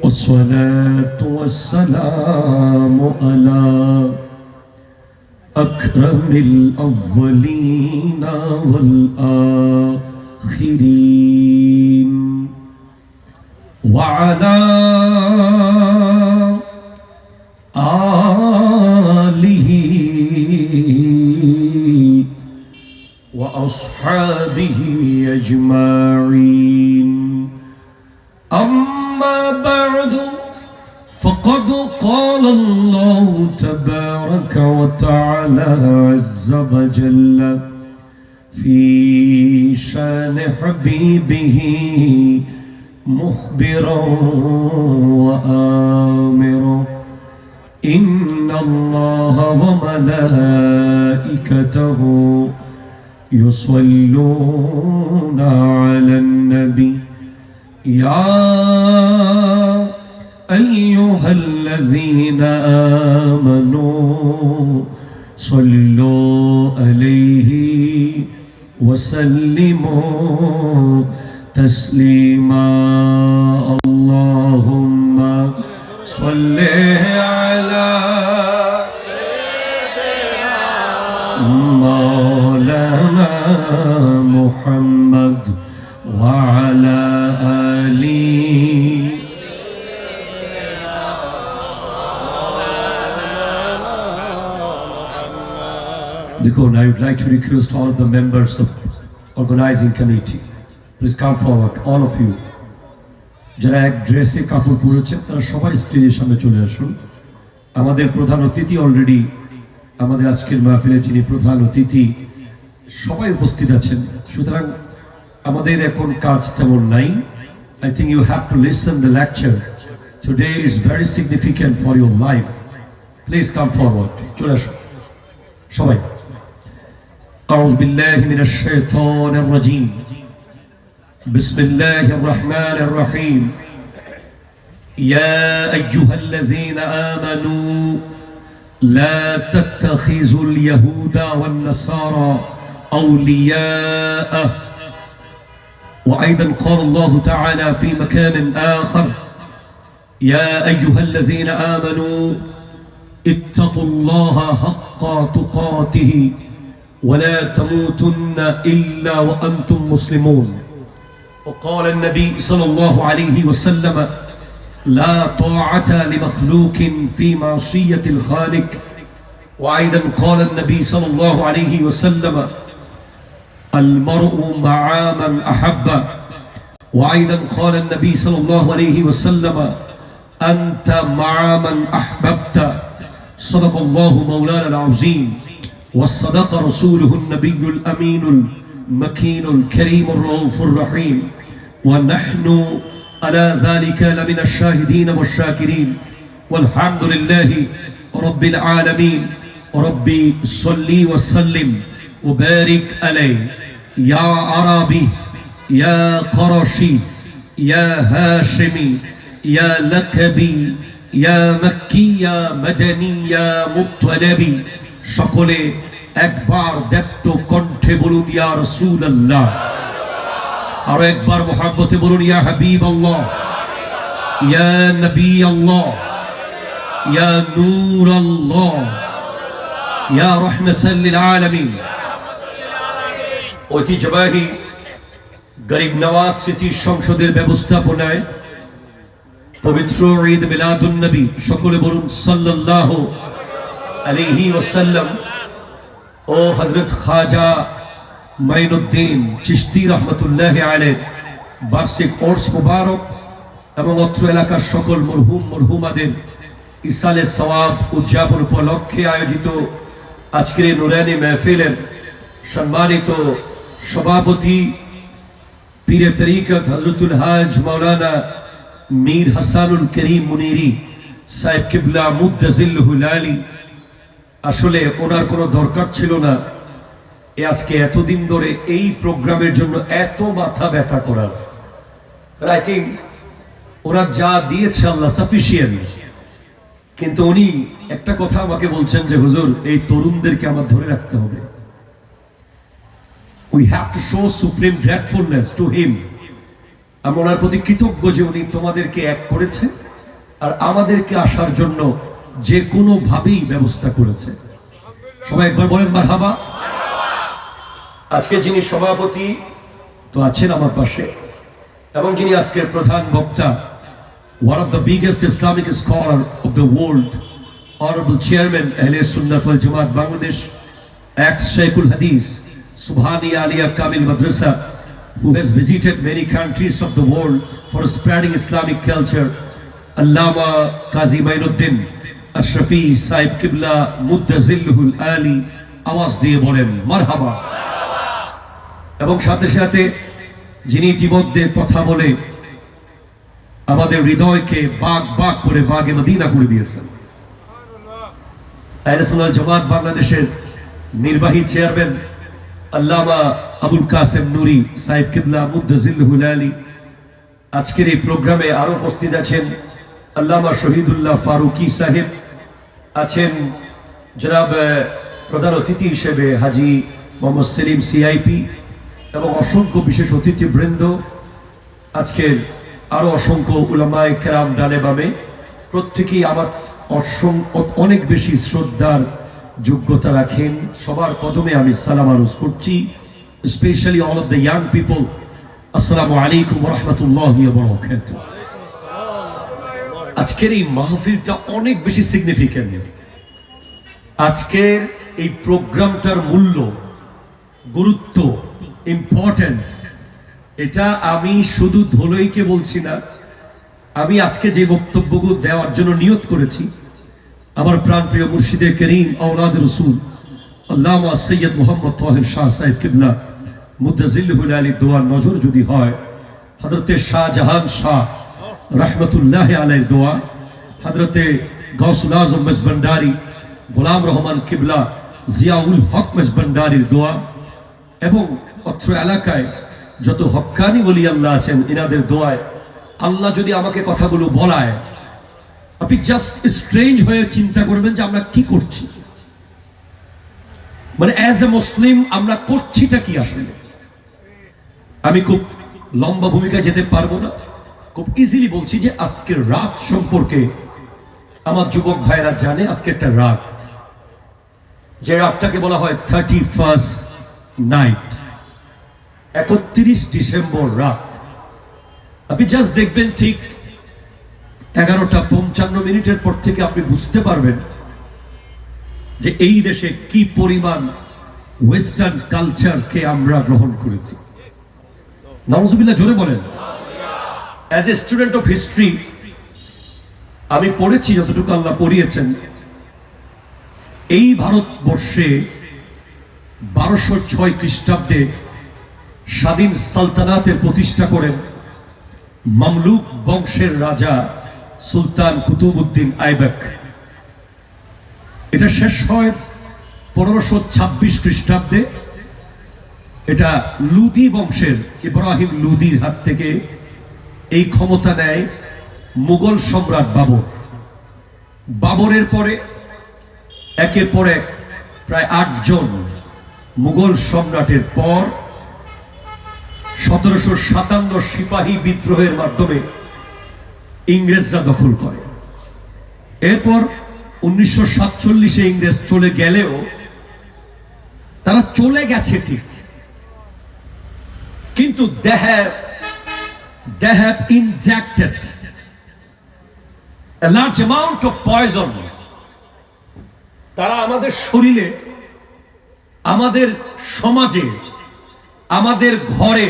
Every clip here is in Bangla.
والصلاة والسلام على أكرم الأولين والآخرين وعلى آله وأصحابه أجمعين أما بعد فقد قال الله تبارك وتعالى عز وجل في شان حبيبه مخبرا وآمرا إن الله وملائكته يصلون على النبي يا أيها الذين آمنوا صلوا عليه وسلموا تسليما اللهم صل على مولانا محمد وعلى آله. I would like to request all of the members of organizing committee, please come forward, all of you. যারা এক ড্রেসে কাপড় পরেছেন তারা সবাই স্টেজের সামনে চলে আসুন। আমাদের প্রধান অতিথি অলরেডি আমাদের আজকের মাহফিলের যিনি প্রধান অতিথি সবাই উপস্থিত আছেন, সুতরাং আমাদের এখন কাজ তেমন নাই। I think you have to listen the lecture. Today is very significant for your life. Please come forward. চলে আসুন সবাই। أعوذ بالله من الشيطان الرجيم. بسم الله الرحمن الرحيم. يا أيها الذين آمنوا لا تتخذوا اليهود والنصارى أولياء. وأيضا قال الله تعالى في مكان آخر يا أيها الذين آمنوا اتقوا الله حق تقاته ولا تموتن إلا وأنتم مسلمون. وقال النبي صلى الله عليه وسلم لا طاعة لمخلوق في معصية الخالق. وأيضا قال النبي صلى الله عليه وسلم المرء مع من أحب. وأيضا قال النبي صلى الله عليه وسلم أنت مع من أحببت. صدق الله مولانا العظيم وصدق رسوله النبي الأمين المكين الكريم الرؤوف الرحيم ونحن على ذلك لمن الشاهدين والشاكرين والحمد لله رب العالمين. ربي صلي وسلم وبارك عليه يا عربي يا قرشي يا هاشمي يا لقبي يا مكي يا مدني يا مطلبي. সকলে একবার দত্ত কণ্ঠে বলুন ইয়া রাসূলুল্লাহ, আর একবার মুহাব্বতে বলুন ইয়া হাবিবাল্লাহ, ইয়া নবী আল্লাহ, ইয়া নূর আল্লাহ, ইয়া রাহমাতাল লিল আলামিন। ঐতিহ্যবাহী গরিব নওয়াজ স্মৃতি সংসদের ব্যবস্থাপনায় পবিত্র ঈদ মিলাদুন নবী, সকলে বলুন সাল্লাল্লাহু আলাইহি ওয়াসাল্লাম। ও হযরত খাজা মাইনুদ্দিন চিশতি রহমাতুল্লাহি আলাইহি বার্ষিক ওরস মুবারক এবং অত্র এলাকার সকল মরহুম মরহুমাদের ইসালে সওয়াব উদযাপন উপলক্ষে আয়োজিত আজকের এই নুরানি মাহফিলের সম্মানিত সভাপতি পীরে তরিকত হযরতুল হাজ মাওলানা মীর হাসানুল করিম মুনিরি সাহেব কিবলা মুদ্দাজিল্লুহুল আলী, আসলে ওনার কোনো দরকার ছিল না আজকে এতদিন ধরে এই প্রোগ্রামের জন্য এত মাথা ব্যথা করার। আই থিংক ওরা যা দিয়েছে আল্লাহ সাফিসিয়েন্ট, কিন্তু উনি একটা কথা আমাকে বলছেন যে হুজুর এই তরুণদেরকে আমার ধরে রাখতে হবে। We have to show supreme gratefulness to him আমরা ওনার প্রতি কৃতজ্ঞ যে উনি তোমাদেরকে এক করেছে আর আমাদেরকে আসার জন্য যে কোনো ভাবেই ব্যবস্থা করেছে। সবাই একবার বলেন মারহাবা। আজকে যিনি সভাপতি তো আছেন আমার পাশে, এবং যিনি আজকের প্রধান বক্তা, one of the biggest Islamic scholar of the world, Honorable Chairman Ahle Sunnat wal Jamaat Bangladesh, ex-Shaykhul Hadith, Subhani Aliyah Kamil Madrasa, who has visited many countries of the world for spreading Islamic culture, Allama Qazi Mainuddin Ashrafi Sahib Qibla Muddazilluhul Ali, আওয়াজ দিয়ে বলেন মারহাবা। এবং সাথে সাথে যিনি ইতিমধ্যে কথা বলে আমাদের হৃদয়কে বাগ বাগ করে বাগে মদিনা করে দিয়েছেন, আহলে সুন্নাত জামাত বাংলাদেশের নির্বাহী চেয়ারম্যান আল্লামা আবুল কাসেম নুরি সাহেব কিবলা মুদ্দাজিল্লুহুল আলী। আজকের এই প্রোগ্রামে আরো উপস্থিত আছেন আল্লামা শহীদুল্লাহ ফারুকি সাহেব, আছেন জনাব প্রধান অতিথি হিসেবে হাজি মোহাম্মদ সেলিম সিআইপি, এবং অসংখ্য বিশেষ অতিথিবৃন্দ, আজকের আরো অসংখ্য উলামায়ে কেরাম ডানে বামে, প্রত্যেকেই আমার অনেক বেশি শ্রদ্ধার যোগ্যতা রাখেন। সবার কদমে আমি সালাম আরজ করছি, specially all of the young people. আসসালামু আলাইকুম ওয়া রাহমাতুল্লাহি ওয়া বারাকাতুহু। আজকের এই মাহফিলটা অনেক বেশি সিগনিফিক্যান্ট। আজকের এই প্রোগ্রামটার মূল্য, গুরুত্ব, ইম্পর্টেন্স, এটা আমি শুধু ধলইকে বলছি না, আমি আজকে যে বক্তব্যগুলো দেওয়ার জন্য নিয়ত করেছি, আমার প্রাণপ্রিয় মুর্শিদে করিম আওলাদ রাসূল আল্লামা সৈয়দ মুহাম্মদ তাহের শাহ সাহেব কিবলা মুদ্দাজিল্লুহুল আলী দোয়ার নজর যদি হয়, হযরতে শাহজাহান শাহ রহমতুল্লাহ আলাইহির দোয়া, হযরতে গাউসুল আজম মেজবান্ডারি গোলাম রহমান কিবলা জিয়াউল হক মেজবান্ডারির দোয়া, এবং অত্র এলাকায় যত হক্কানি ওলি আল্লাহ আছেন এনাদের দোয়ায় আল্লাহ যদি আমাকে কথাগুলো বলায়, আপনি জাস্ট স্ট্রেঞ্জ হয়ে চিন্তা করবেন যে আমরা কি করছি, মানে অ্যাজ এ মুসলিম আমরা করছিটা কি আসলে। আমি খুব লম্বা ভূমিকা যেতে পারবো না, খুব ইজিলি বলছি যে আজকের রাত সম্পর্কে আমার যুবক ভাইরা জানে আজকে একটা রাত, যে রাতটাকে বলা হয় 31st নাইট, 31 ডিসেম্বর রাত। আপনি জাস্ট দেখবেন ঠিক 11:55 পর থেকে আপনি বুঝতে পারবেন যে এই দেশে কি পরিমাণ ওয়েস্টার্ন কালচারকে আমরা গ্রহণ করেছি। নাউজুবিল্লাহ, জোরে বলেন। As a student of history আমি পড়েছি, যতটুকু আল্লাহ পড়িয়েছেন, এই ভারতবর্ষে 1206 খ্রিস্টাব্দে স্বাধীন সালতানাতের প্রতিষ্ঠা করেন মামলুক বংশের রাজা সুলতান কুতুবউদ্দিন আইবক। এটা শেষ হয় 1526 খ্রিস্টাব্দে। এটা লুদি বংশের ইব্রাহিম লুদির হাত থেকে এই ক্ষমতা নেয় মুঘল সম্রাট বাবর। বাবরের পরে একের পর এক প্রায় 8 জন মুঘল সম্রাটের পর 1757 সিপাহী বিদ্রোহের মাধ্যমে ইংরেজরা দখল করে। এরপর 1947 ইংরেজ চলে গেলেও তারা চলে গেছে ঠিক, কিন্তু they have injected a large amount of poison. তারা আমাদের শরীরে, আমাদের সমাজে, আমাদের ঘরে,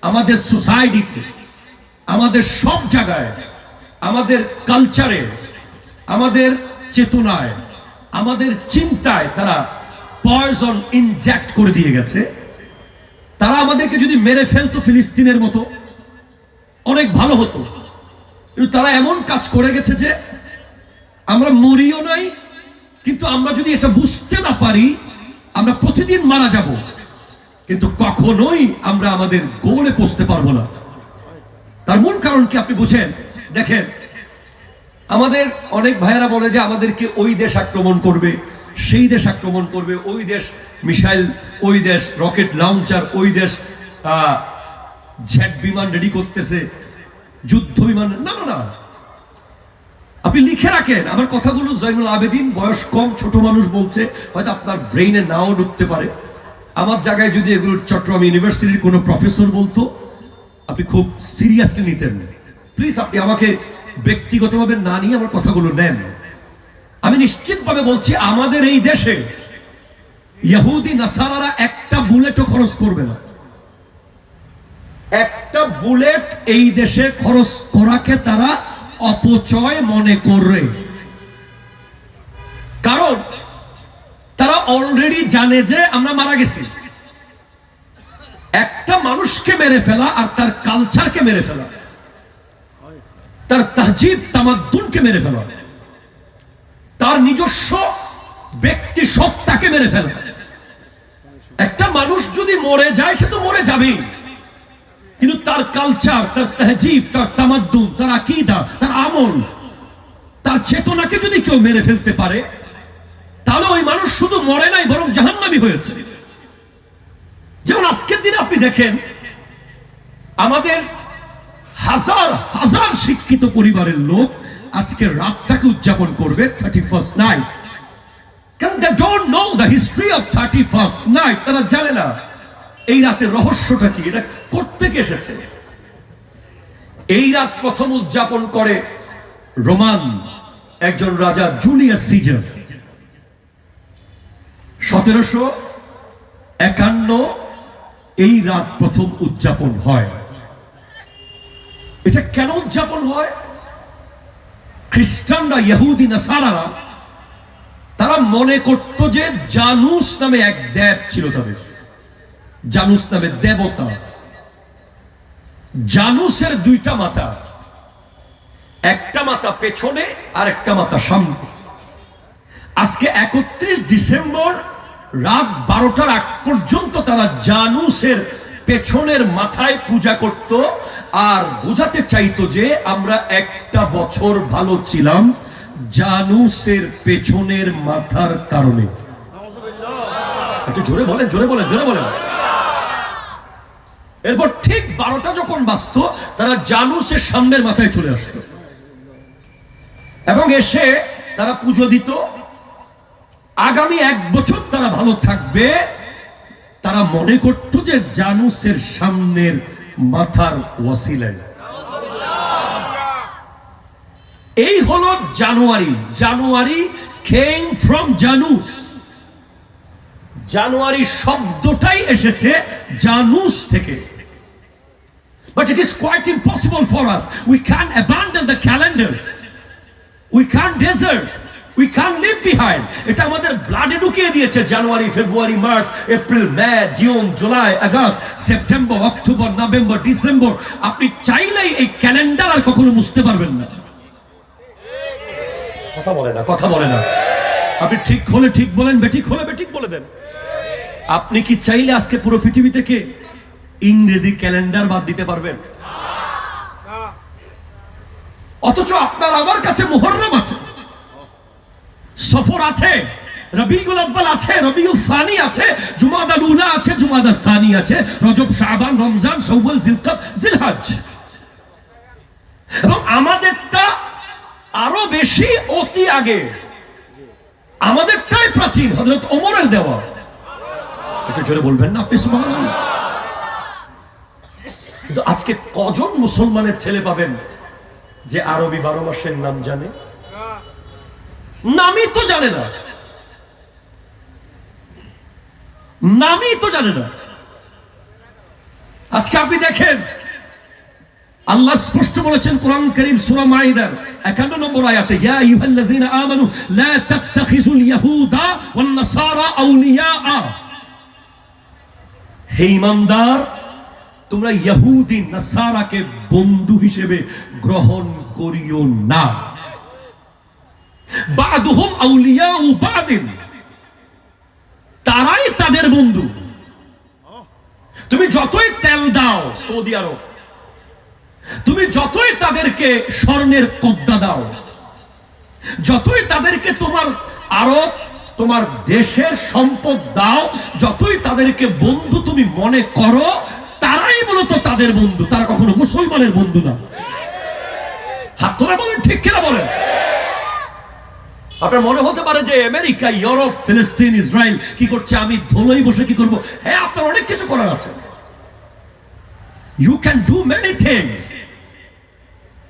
আমাদের সোসাইটিতে, আমাদের সব জায়গায়, আমাদের কালচারে, আমাদের চেতনায়, আমাদের চিন্তায় তারা পয়জন ইনজেক্ট করে দিয়ে গেছে। তারা আমাদেরকে যদি মেরে ফেলতো ফিলিস্তিনের মতো অনেক ভালো হতো, কিন্তু তারা এমন কাজ করে গেছে যে আমরা মরিও নাই, কিন্তু আমরা যদি এটা বুঝতে না পারি আমরা প্রতিদিন মারা যাব, কিন্তু কখনোই আমরা আমাদের গোলে পৌঁছতে পারবো না। তার মূল কারণ কি আপনি বুঝেন? দেখেন, আমাদের অনেক ভাইয়েরা বলে যে আমাদেরকে ওই দেশ আক্রমণ করবে, সেই দেশ আক্রমণ করবে, ওই দেশ মিসাইল, ওই দেশ রকেট লঞ্চার, ওই দেশ জেট বিমান রেডি করতেছে, যুদ্ধ বিমান। না না না, আপনি লিখে রাখেন আমার কথাগুলো। জয়নুল আবেদিন বয়স কম, ছোট মানুষ বলছে, হয়তো আপনার ব্রেইনে নাও ঢুকতে পারে। আমার জায়গায় যদি এগুলো চট্টগ্রাম ইউনিভার্সিটির কোনো প্রফেসর বলতো, আপনি খুব সিরিয়াসলি নিতেন। প্লিজ আপনি আমাকে ব্যক্তিগতভাবে না নিয়ে আমার কথাগুলো নেন। আমি নিশ্চিতভাবে বলছি, আমাদের এই দেশে ইহুদি নাসারারা একটা বুলেটও খরচ করবে না। একটা বুলেট এই দেশে খরচ করাকে তারা অপচয় মনে করে, কারণ তারা অলরেডি জানে যে আমরা মারা গেছি। একটা মানুষকে মেরে ফেলা আর তার কালচারকে মেরে ফেলা, তার তাহজিব তামাদ্দুনকে মেরে ফেলা, তার নিজস্ব ব্যক্তি সত্তাকে মেরে ফেলা। একটা মানুষ যদি মরে যায় সে তো মরে যাবেই, কিন্তু তার কালচার, তার তাহজিব, তার তামাদ্দুন, তার আকীদা, তার আমল, তার চেতনাকে যদি কেউ মেরে ফেলতে পারে, তাহলে ওই মানুষ শুধু মরে নাই, বরং জাহান্নামী হয়েছে। যেমন আজকের দিনে আপনি দেখেন, আমাদের হাজার হাজার শিক্ষিত পরিবারের লোক আজকে রাতটাকে উদযাপন করবে 31st নাইট। কারণ they don't know the history of 31st night। তারা জানে না এই রাতের রহস্যটা কি, এটা কোত্থেকে এসেছে। এই রাত প্রথম উদযাপন করে রোমান একজন রাজা জুলিয়াস সিজার। 1751 এই রাত প্রথম উদযাপন হয়। এটা কেন উদযাপন হয়? খ্রিস্টানরা, ইহুদি নাসারারা তারা মনে করত যে জানুস নামে এক দেব ছিল তাদের, জানুস নামে দেবতা। জানুসের দুইটা মাথা, একটা মাথা পেছনে আর একটা মাথা সামনে। আজকে 31 ডিসেম্বর রাত 12টার আগ পর্যন্ত তারা জানুসের পেছনের মাথায় পূজা করত আর বুঝাতে চাইতো যে আমরা একটা বছর ভালো ছিলাম জানুসের পেছনের মাথার কারণে। জোরে বলেন, জোরে বলেন, জোরে বলেন। এরপর ঠিক 12টা যখন বাজত, তারা জানুসের সামনের মাথায় চলে আসত এবং এসে তারা পুজো দিত। আগামী 1 বছর তারা ভালো থাকবে, তারা মনে করত যে জানুসের সামনের মাথার ওয়াসিলায়। এই হলো জানুয়ারি। জানুয়ারি came from জানুস। জানুয়ারি শব্দটাই এসেছে জানুস থেকে। But it is quite impossible for us. We can't abandon the calendar. We can't desert. We can't leave behind. এটা আমাদের ব্লাডে ঢুকিয়ে দিয়েছে। জানুয়ারি, ফেব্রুয়ারি, মার্চ, এপ্রিল, মে, জুন, জুলাই, আগস্ট, সেপ্টেম্বর, অক্টোবর, নভেম্বর, ডিসেম্বর। আপনি চাইলেই এই ক্যালেন্ডার আর কখনো মুছতে পারবেন না। কথা বলে না, কথা বলে না। আপনি ঠিক হলে ঠিক বলেন, বেঠিক হলে বেঠিক বলে দেন। আপনি কি চাইলে আজকে পুরো পৃথিবী থেকে ইংরেজি ক্যালেন্ডার বাদ দিতে পারবেন? অথচ আপনার আমার কাছে মুহররম আছে, সফর আছে, রবিউল আউয়াল আছে, রবিউল সানি আছে, জুমাদাল উলা আছে, জুমাদাল সানি আছে, রজব, শাবান, রমজান, শাওয়াল, জিলকদ, জিলহজ। এবং আমাদেরটা আরো বেশি অতি আগে, আমাদেরটাই প্রাচীন, হযরত ওমরের দেওয়া। এটা জোরে বলবেন না আপনি সুবহানাল্লাহ। কিন্তু আজকে কজন মুসলমানের ছেলে পাবেন যে আরবি 12 মাসের নাম জানে? নামই তো জানে না, নামই তো জানে না। আজকে আপনি দেখেন, আল্লাহ স্পষ্ট বলেছেন কোরআন কারীম সূরা মাইদার 51 নম্বর আয়াতে, ইয়া আইয়ুহাল্লাযীনা আমানু লা তাত্তাখিযুল ইয়াহুদা ওয়ান নাসারা আউলিয়া। হে ঈমানদার, তোমরা ইহুদি নাসারাকে বন্ধু হিসেবে গ্রহণ করিও না। বাদুহুম আউলিয়াউ বাদিন, তারাই তাদের বন্ধু। তুমি যতই তেল দাও সৌদি আরব, তুমি যতই তাদেরকে স্বর্ণের কদ্দা দাও, যতই তাদেরকে তোমার আরব, তোমার দেশের সম্পদ দাও, যতই তাদেরকে বন্ধু তুমি মনে করো, তারাই তারাই মূলত তাদের বন্ধু, তারা কখনো মুসলমানের বন্ধু না। হাত তোলা বলেন, ঠিক কিনা বলেন? আপনার মনে হতে পারে যে আমেরিকা, ইউরোপ, ফিলিস্তিন, ইসরায়েল কি করছে, আমি ধুলোয় বসে কি করব? হ্যাঁ, আপনার অনেক কিছু করার আছে। You can do many things.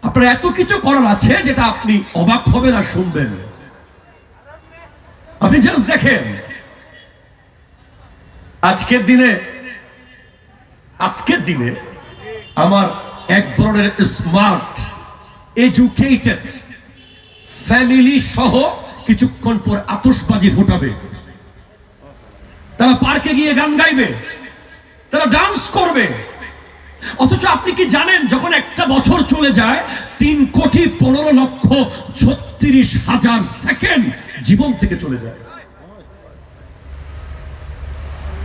আপনার এত কিছু করার আছে যেটা আপনি অবাক হবেন আর শুনবেন। আপনি জাস্ট দেখেন, আজকের দিনে আমার এক ধরনের স্মার্ট এডুকেটেড ফ্যামিলি সহ কিছুক্ষণ পর আতশবাজি ফোটাবে, তারা পার্কে গিয়ে গান গাইবে, তারা ডান্স করবে। অথচ আপনি কি জানেন, যখন একটা বছর চলে যায় 3,15,36,000 সেকেন্ড জীবন থেকে চলে যায়।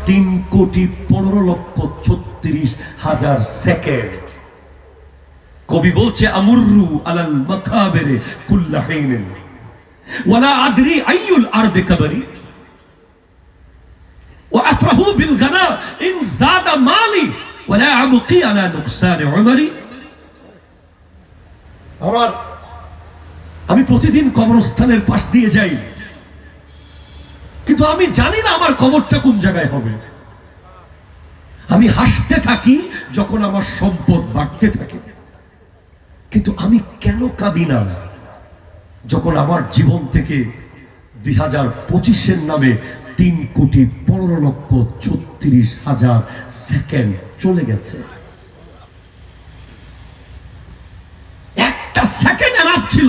3,15,36,000 সেকেন্ড। কবি বলছে, আমুররু আলাল মাকাবিরে কুল্লা হিনিন ওয়ালা আদরি আইয়ুল আরদি কাবরি ওয়া আফরাহু বিল গানা ইন যাদা মালি ওয়ালা আবকি আলা নুকসান উমরি। আমি প্রতিদিন কবরস্থানের পাশ দিয়ে যাই, কিন্তু আমি জানি না আমার কবরটা কোন জায়গায় হবে। আমি হাসতে থাকি যখন আমার সম্পদ বাড়তে থাকে, কিন্তু আমি কেন কাঁদি না যখন আমার জীবন থেকে 2025-এর নামে 3,15,36,000 সেকেন্ড চলে গেছে। একটা সেকেন্ড এনাফ ছিল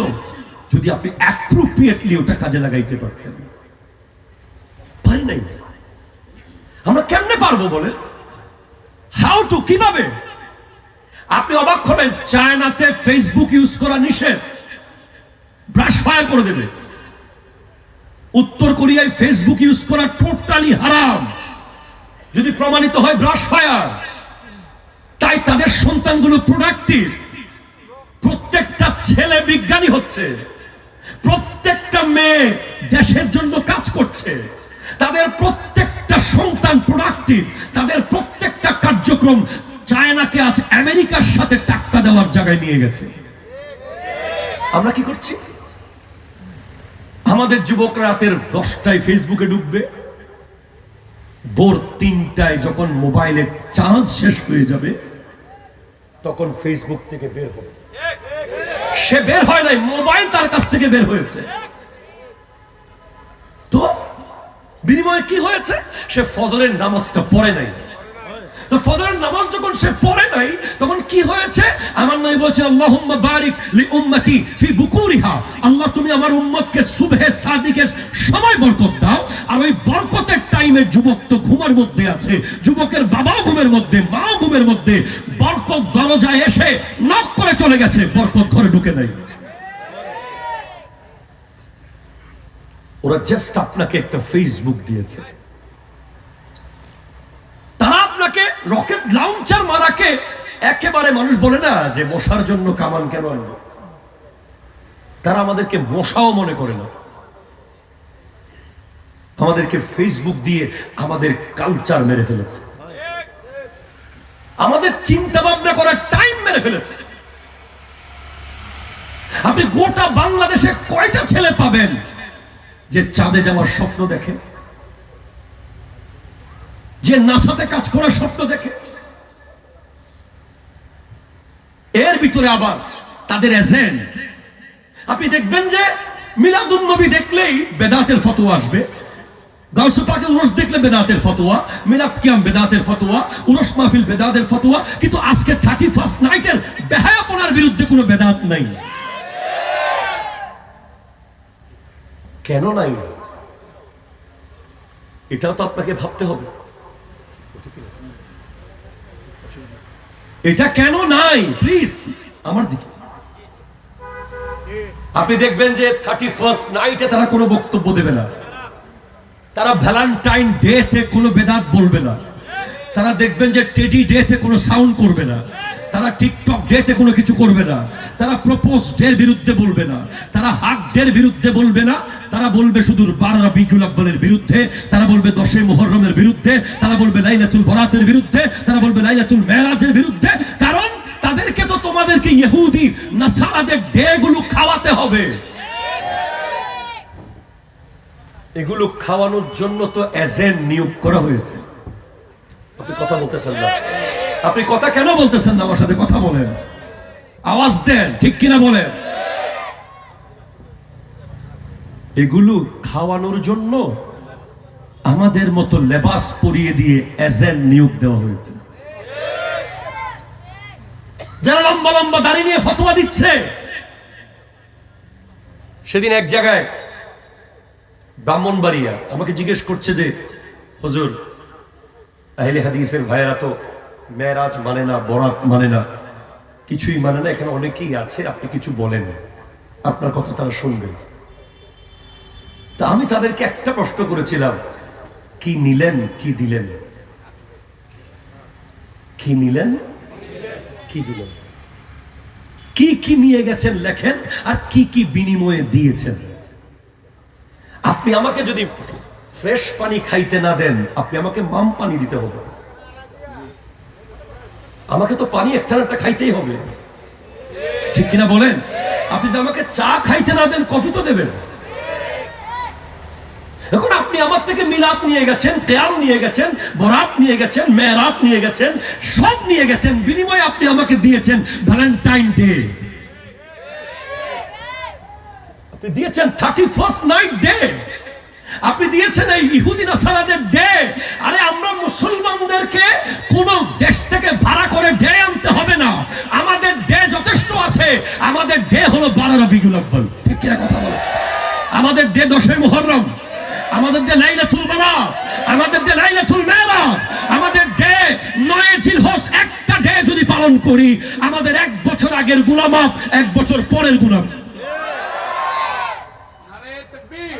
যদি আপনি অ্যাপ্রোপ্রিয়েটলি ওটা কাজে লাগাইতে পারতেন। পারি নাই। আমরা কেমনে পারবো বলে? হাউ টু, কিভাবে? আপনি অবাক হবেন, চায়নাতে ফেসবুক ইউজ করা নিষেধ, ব্রাশ ফায়ার করে দেবে। উত্তর কোরিয়ায় ফেসবুক ইউজ করা টোটালি হারাম, যদি প্রমাণিত হয় ব্রাশ ফায়ার। তাই তাদের সন্তানগুলো প্রোডাক্টিভ, প্রত্যেকটা ছেলে বিজ্ঞানী হচ্ছে, প্রত্যেকটা মেয়ে দেশের জন্য কাজ করছে, তাদের প্রত্যেকটা সন্তান প্রোডাক্টিভ, তাদের প্রত্যেকটা কার্যক্রম চায়নাকে আজ আমেরিকার সাথে টাক্কা দেওয়ার জায়গায় নিয়ে গেছে। আমরা কি করছি? আমাদের যুবকরা রাতের 10টায় ফেসবুকে ঢুকবে, ভোর 3টায় যখন মোবাইলের চার্জ শেষ হয়ে যাবে তখন ফেসবুক থেকে বের হবে। সে বের হয় নাই, মোবাইল তার কাছ থেকে বের হয়েছে। তো বিনিময়ে কি হয়েছে? সে ফজরের নামাজটা পড়ে নাই। তো ফজরের নামাজ যখন সে পড়ে নাই, তখন কি হয়েছে? আমার নবী বলেছেন, আল্লাহুম্মা বারিক লি উম্মতি ফি বুকুরিহা, আল্লাহ তুমি আমার উম্মতকে সুবহে সাদিকের সময় বরকত দাও। আর ওই বরকতের টাইমে যুবক তো ঘুমের মধ্যে আছে, যুবকের বাবাও ঘুমের মধ্যে, মাও ঘুমের মধ্যে। বরকত দরজায় এসে নক করে চলে গেছে, বরকত ঘরে ঢুকে নাই। ওরা জাস্ট আপনাকে একটা ফেসবুক দিয়েছে, তারা আপনাকে রকেট লঞ্চার মারাকে একেবারে, মানুষ বলে না যে মশার জন্য কামান কেন আনবে, তারা আমাদেরকে মশাও মনে করে না। আমাদেরকে ফেসবুক দিয়ে আমাদের কালচার মেরে ফেলেছে, আমাদের চিন্তা ভাবনা করার টাইম মেরে ফেলেছে। আপনি গোটা বাংলাদেশে কয়টা ছেলে পাবেন যে চাঁদে যাওয়ার স্বপ্ন দেখে, যে নাসাতে কাজ করার স্বপ্ন দেখে? এর ভিতরে আবার তাদের এজেন্ট। আপনি দেখবেন যে মিলাদুন নবী দেখলেই বেদাতের ফতোয়া আসবে, গাউসে পাকের উরস দেখলে বেদাতের ফতোয়া, মিলাদ কিয়াম বেদাতের ফতোয়া, উরস মাহফিল বেদাতের ফতোয়া। কিন্তু আজকে 31st নাইটের বেহায়াপনার বিরুদ্ধে কোনো বেদাত নাই। কেন নাই? এটাও তো আপনাকে ভাবতে হবে, এটা কেন নাই? প্লিজ আমার দিকে। আপনি দেখবেন যে 31st নাইটে তারা কোনো বক্তব্য দেবে না, তারা ভ্যালেন্টাইন ডে তে কোনো বেদাত বলবে না, তারা দেখবেন যে টেডি ডে তে কোনো সাউন্ড করবে না, তারা টিকটক ডে তে কোনো কিছু করবে না, তারা প্রপোজ ডে এর বিরুদ্ধে বলবে না, তারা হাগ ডে এর বিরুদ্ধে বলবে না, তারা বলবে শুধু 12 রবিউল আউয়ালের বিরুদ্ধে, তারা বলবে 10 মুহররমের বিরুদ্ধে, তারা বলবে লাইলাতুল বরাতের বিরুদ্ধে, তারা বলবে লাইলাতুল মেরাজের বিরুদ্ধে। কারণ তাদেরকে তো তোমাদেরকে ইহুদি নাসারাদের ডেগুলো খাওয়াতে হবে। এগুলো খাওয়ানোর জন্য তো এজেন্ট নিয়োগ করা হয়েছে। আপনি কথা বলতেছেন না, আপনি কথা কেন বলতেছেন না? আমার সাথে কথা বলেন, আওয়াজ দেন, ঠিক কিনা বলেন। এগুলো খাওয়ানোর জন্য আমাদের মতো লেবাস পরিয়ে দিয়ে এজেন্ট নিয়োগ দেওয়া হয়েছে, যারা লম্বা লম্বা দাড়ি নিয়ে ফতোয়া দিচ্ছে। সেদিন এক জায়গায় ব্রাহ্মণবাড়িয়া আমাকে জিজ্ঞেস করছে যে হুজুর, আহলে হাদিসের ভাইয়েরা তো মেরাজ মানে না, বরাত মানে না, কিছুই মানে না, এখানে অনেকেই আছে, আপনি কিছু বলেন, আপনার কথা তারা শুনবে। তা আমি তাদেরকে একটা প্রশ্ন করেছিলাম, কি নিলেন কি দিলেন? কি নিলেন কি দিলেন? কি কি নিয়ে গেছেন লেখেন, আর কি কি বিনিময়ে দিয়েছেন। আপনি আমাকে যদি ফ্রেশ পানি খাইতে না দেন, আপনি আমাকে মাম পানি দিতে হবে। আমাকে তো পানি একটা না একটা খাইতেই হবে, ঠিক কিনা বলেন? আপনি তো আমাকে চা খাইতে না দেন, কফি তো দেবেন। এখন আপনি আমার থেকে মিলাদ নিয়ে গেছেন, কিয়াম নিয়ে গেছেন, বরাত নিয়ে গেছেন, মেরাজ নিয়ে গেছেন, সব নিয়ে গেছেন, বিনিময়ে আপনি আমাকে দিয়েছেন ভ্যালেন্টাইন ডে, আপনি দিয়েছেন 31st নাইট ডে, আপনি দিয়েছেন এই ইহুদি নাসারাদের ডে। আরে আমরা মুসলমানদেরকে কোন দেশ থেকে ভাড়া করে ডে আনতে হবে না, আমাদের ডে যথেষ্ট আছে। আমাদের ডে হলো 12 রবিউল আউয়াল, ঠিক কিনা কথা বলে? আমাদের ডে 10 মুহররম, আমাদের ডে লাইলাতুল বরাত, আমাদের ডে লাইলাতুল মেরাজ, আমাদের ডে 9 জিলহজ। একটা ডে যদি পালন করি, আমাদের 1 বছর আগের গুনাহ মাফ, 1 বছর পরের গুনাহ। নারে তাকবীর,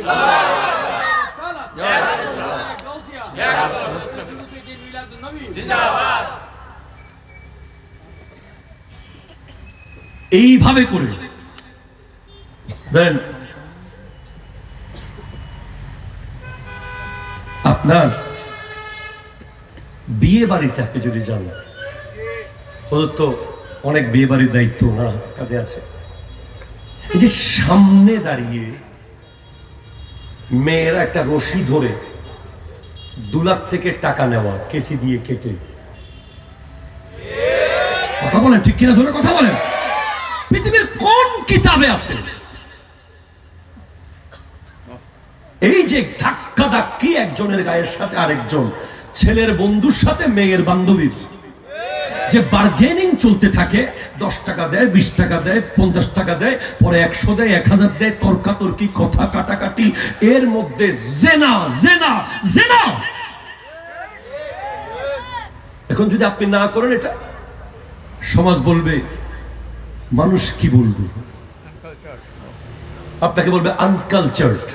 এইভাবে করে দেন। আপনার বিয়ে বাড়িতে আপনি যদি যান, তো অনেক বিয়ে বাড়ির দায়িত্ব ওনার কাঁধে আছে। এই যে সামনে দাঁড়িয়ে মেয়েরা একটা রশি ধরে দুলার থেকে টাকা নেওয়া, কেসি দিয়ে কেটে, কথা বলেন ঠিক কিনা, ধরে কথা বলেন। পৃথিবীর কোন কিতাবে আছে এই যে ধাক্কা ধাক্কি একজনের গায়ের সাথে আরেকজন, ছেলের বন্ধুর সাথে মেয়ের বান্ধবীর যে বার্গেনিং চলতে থাকে, 10 টাকা দেয়, 20 টাকা দেয়, 50 টাকা দেয়, পরে 100 দেয়, 1000 দেয়, তর্কাতর্কি, কথা কাটাকাটি, এর মধ্যে জেনা জেনা জেনা। এখন যদি আপনি না করেন এটা, সমাজ বলবে, মানুষ কি বলবে, আপনাকে বলবে আনকালচারড।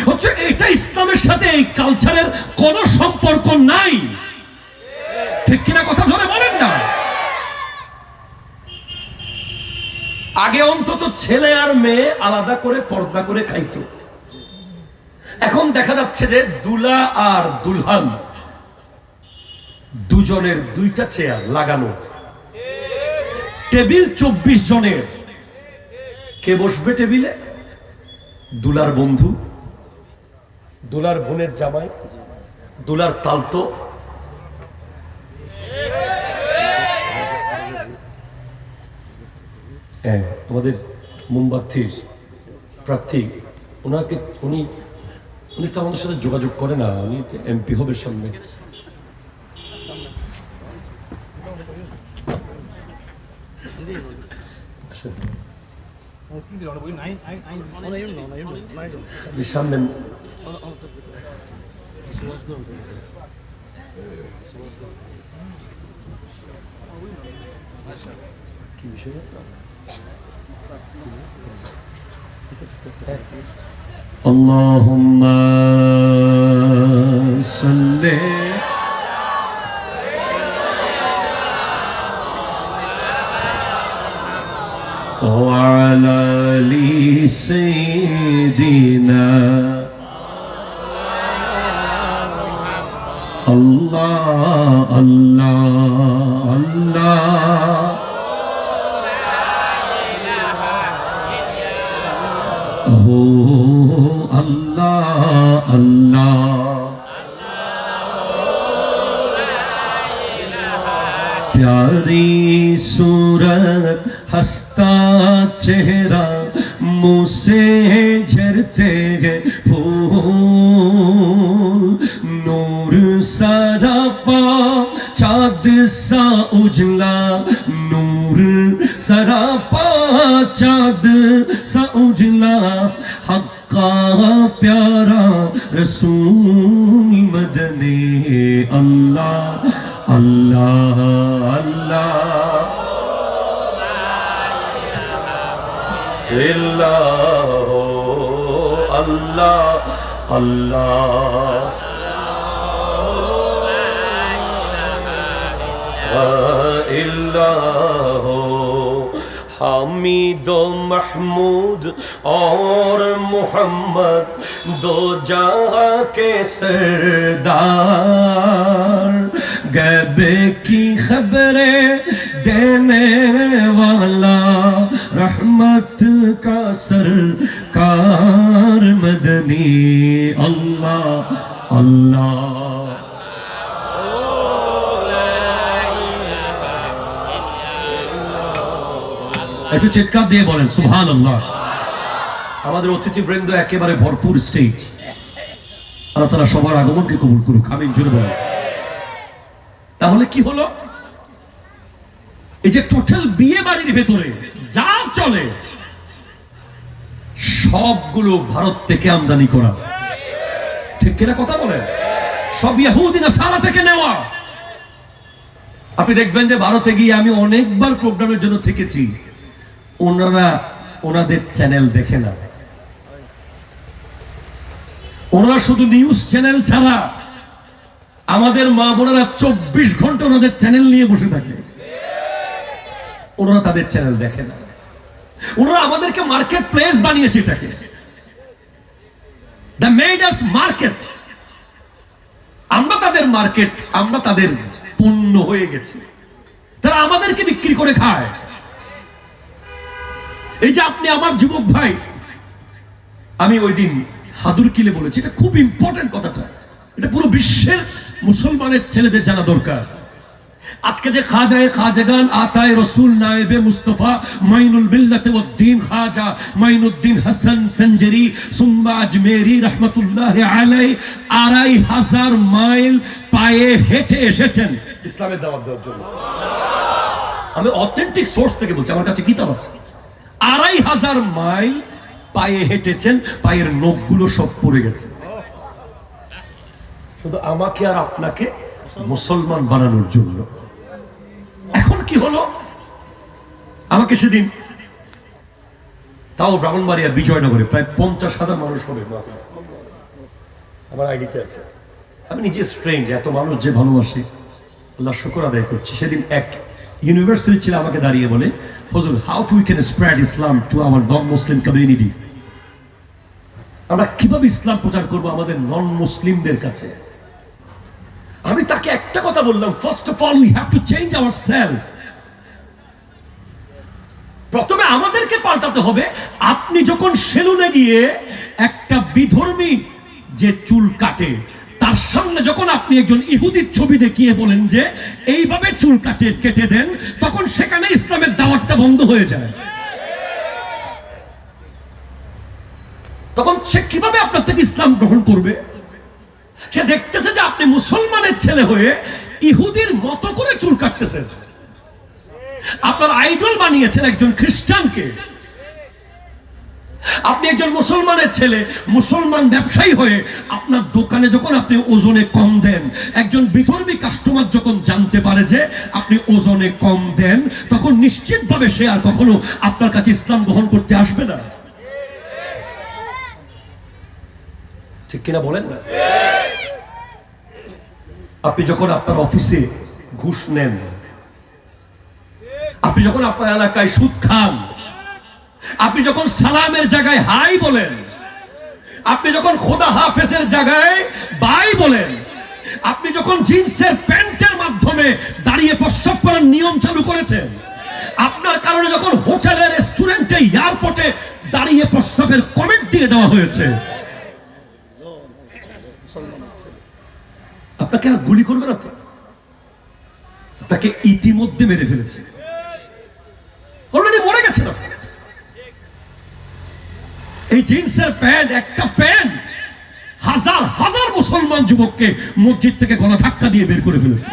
হচ্ছে এটা ইসলামের সাথে এই কালচারের কোনো সম্পর্ক নাই, ঠিক কিনা কথা ধরে বলেন না। আগে অন্তত ছেলে আর মেয়ে আলাদা করে পর্দা করে খাইতো, এখন দেখা যাচ্ছে যে দুলা আর দুলহান দুজনের 2টা চেয়ার লাগানো, টেবিল 24 জনের। কে বসবে টেবিলে? দুলার বন্ধু, দুলার বোনের জামাই, দুলার তালতো, আমাদের মোমবাতির প্রার্থী, উনি তো আমাদের সাথে যোগাযোগ করে না, উনি এমপি হবে সামনে। সামনে কি বিষয়? আল্লাহুম্মা সাল্লি وعلى آل سيدنا আল্লাহ আল্লাহ ও আল্লাহ আল্লাহ प्यारी सूरत हंसता चेहरा मुँह से झरते हैं फूल नूर सारा पा चाँद सा उजला नूर सारा पा चाँद सा उजला हक्का प्यारा रसूल मदनी अल्लाह अल्लाह अल्लाह अल्लाह अल्लाह इल्लाह हामिद महमूद और मोहम्मद दो जहां के सरदार गैबे की खबरें देने वाला रहमत का सरकार मदनी अल्लाह अल्लाह একটু চিৎকার দিয়ে বলেন সুবহানাল্লাহ। আমাদের অতিথিবৃন্দ একেবারে ভরপুর স্টেজ, আল্লাহ তাআলা সবার আগমনকে কবুল করুক, আমিন জোরে বলেন। তাহলে কি হলো, এই যে টোটাল বিয়ে বাড়ির ভেতরে যা চলে সবগুলো ভারত থেকে আমদানি করা, ঠিক কিনা কথা বলেন? সব ইহুদি নাসারা থেকে নেওয়া। আপনি দেখবেন যে ভারতে গিয়ে আমি অনেকবার প্রোগ্রামের জন্য থেকেছি, ওনারা ওনাদের চ্যানেল দেখে না, ওনারা শুধু নিউজ চ্যানেল ছাড়া আমাদের মা বোনেরা 24 ঘন্টা ওনাদের চ্যানেল নিয়ে বসে থাকে, ওনারা তাদের চ্যানেল দেখে না। ওনারা আমাদেরকে মার্কেট প্লেস বানিয়েছে, এটাকে দা মেড আস মার্কেট। আমরা তাদের মার্কেট, আমরা তাদের পণ্য হয়ে গেছি, তারা আমাদেরকে বিক্রি করে খায়। এই যে আপনি আমার যুবক ভাই, আমি ওই দিন হাদুরকিলে বলেছি, এটা খুব ইম্পর্টেন্ট কথাটা, এটা পুরো বিশ্বের মুসলমানের ছেলেদের জানা দরকার। আজকে যে খাজায়ে খাজাগান আতায়ে রসুল নায়েবে মুস্তাফা মাইনুল মিল্লাতে ওয়াদ্দিন খাজা মাইনুদ্দিন হাসান সঞ্জরি সুম্মা আজমেরি রহমাতুল্লাহি আলাইহি 2500 মাইল পায়ে হেঁটে এসেছেন ইসলামের দাওয়াত দেওয়ার জন্য। আমি অথেন্টিক সোর্স থেকে বলছি, আমার কাছে কিতাব আছে। 2500 মাইল পায়ে হেঁটেছেন, পায়ের নখগুলো সব পড়ে গেছে, শুধু আমাকে আর আপনাকে মুসলমান বানানোর জন্য। এখন কি হলো, আমাকে সেদিন, তাও ব্রাহ্মণবাড়িয়া বিজয়নগরে প্রায় 50,000 মানুষ হবে, আমার আইডিতে আছে। আমি নিজে স্ট্রেঞ্জ, এত মানুষ যে ভালোবাসে, আল্লাহ শুকর আদায় করছি। সেদিন এক ইউনিভার্সিটি ছিল, আমাকে দাঁড়িয়ে বলে, হুজুর, how to we can spread Islam to our non Muslim community. আমরা কিভাবে ইসলাম প্রচার করব আমাদের নন মুসলিমদের কাছে? আমি তাকে একটা কথা বললাম, first of all we have to change ourself. প্রথমে আমাদেরকে পাল্টাতে হবে। আপনি যখন সেলুনে গিয়ে একটা বিধর্মী যে চুল কাটে, তার সামনে যখন আপনি একজন ইহুদির ছবি দেখিয়ে বলেন যে এইভাবে চুল কেটে দেন, তখন সেখানে ইসলামের দাওয়াতটা বন্ধ হয়ে যায়। তখন সে কিভাবে আপনার থেকে ইসলাম গ্রহণ করবে? সে দেখতেছে যে আপনি মুসলমানের ছেলে হয়ে ইহুদির মতো করে চুল কাটতেছেন, আপনার আইডল বানিয়েছেন একজন খ্রিস্টানকে। আপনি একজন মুসলমানের ছেলে, মুসলমান ব্যবসায়ী হয়ে আপনার দোকানে যখন আপনি ওজনে কম দেন, একজন বিধর্মী কাস্টমার যখন জানতে পারে যে আপনি ওজনে কম দেন, তখন নিশ্চিতভাবে সে আর কখনো আপনার কাছে ইসলাম গ্রহণ করতে আসবে না। ঠিক কিনা বলেন না? আপনি যখন আপনার অফিসে ঘুষ নেন, আপনি যখন আপনার এলাকায় সুদ খান, আপনি যখন সালামের জায়গায় হাই বলেন, আপনি যখন খোদা হাফেজের জায়গায় বাই বলেন, আপনি যখন জিন্সের প্যান্টের মাধ্যমে দাঁড়িয়ে প্রস্রাব করার নিয়ম চালু করেছেন। আপনার কারণে যখন হোটেলে, রেস্টুরেন্টে, এয়ারপোর্টে দাঁড়িয়ে প্রস্রাবের কমেন্ট দিয়ে দেওয়া হয়েছে, আপনাকে আর গুলি করবে না তো? তাকে ইতিমধ্যে মেরে ফেলেছে, অলরেডি মরে গেছে না। এই জিন্সের প্যান্ট, একটা প্যান্ট হাজার হাজার মুসলমান যুবককে মসজিদ থেকে গলা ধাক্কা দিয়ে বের করে ফেলেছে।